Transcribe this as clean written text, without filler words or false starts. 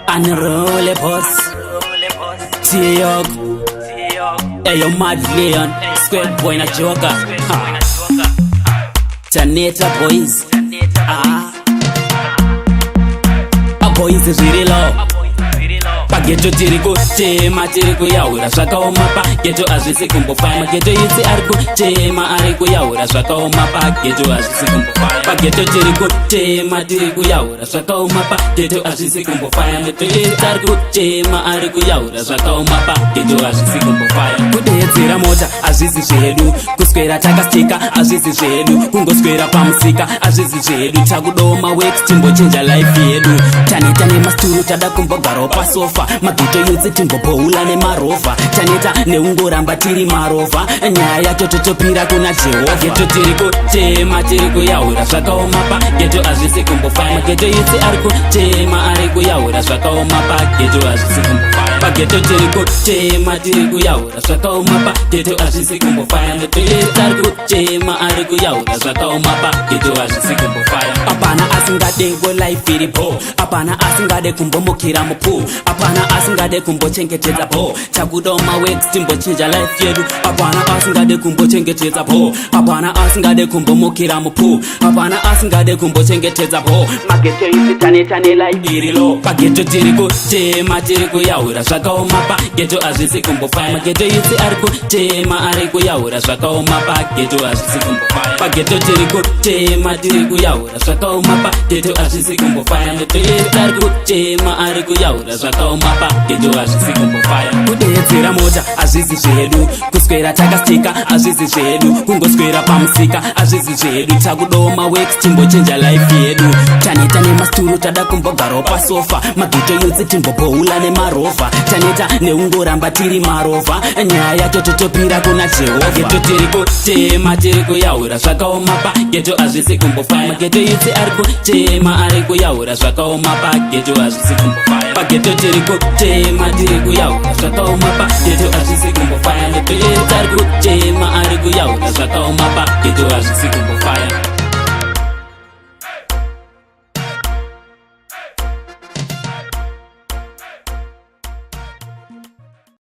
Unruly boss, T-York, Ayo Mad Leon, Square Boy na Joker, Janeta Boys, Boys is really low. Pageto tiriku chema tiriku yaura zvakaoma pageto hazvisi kumbofaya mageto isi ariku chema ariku yaura zvakaoma pageto hazvisi kumbofaya pageto tiriku chema tiriku yaura zvakaoma pageto hazvisi kumbofaya mageto isi ariku chema ariku yaura zvakaoma pageto hazvisi kumbofaya kudedzera mota hazvisi zvedu kuswera takastika hazvisi zvedu kungoswera pamusika hazvisi zvedu takudoma works timbochinja life yedu taneta nemasturu tada kumbogarawo pasofa mageto yutsi timboboula nemarova taneta neungoramba tiri marova nyaya yacho totopira kuna Jehovha geto tiri kutema tiri kuyaura zvakaoma pageto hazvisi kumbofaya mageto yutsi ari kutema ari kuyaura zvakaoma pageto hazvisi kumbofaya pageto tiri kutema tiri kuyaura zvakaoma pageto hazvisi kumbofaya geto yutsi ari kutema ari kuyaura zvakaoma pageto hazvisi kumbofaya apana asingade ngo life iripo apana asingade kumbomukira mupu apana asingade kumbochengetedza po takudoma works timbochinja life yedu apana asingade kumbochengetedza po apana asingade kumbomukira mupu apana asingade kumbochengetedza po mageto isi taneta life irilo pageto tiri kutema tiri kuyaura zvakaoma pageto hazvisi kumbofaya mageto isi ari kutema ari kuyaura zvakaoma pageto hazvisi kumbofaya pageto tiri kutema tiri kuyaura zvakaoma pageto hazvisi kumbofaya mageto isi ari kutema ari kuyaura zvakaoma pageto hazvisi kumbofaya kudedzera mota hazvisi zvedu kuswera takastika hazvisi zvedu kungoswera pamusika hazvisi zvedu takudoma works timbochinja life yedu taneta nemasturu tada kumbogarawo pasofa mageto yutsi timboboula nemarova taneta neungoramba tiri marova nyaya yacho totopira kuna Jehovha geto tiri kutema tiri kuyaura zvakaoma pageto hazvisi kumbofaya mageto yutsi ari kutema ari kuyaura zvakaoma pageto hazvisi kumbofaya pageto tiri kutema tiri kuyaura zvakaoma pageto hazvisi kumbofaya mageto yutsi ari kutema ari kuyaura zvakaoma pageto hazvisi kumbofaya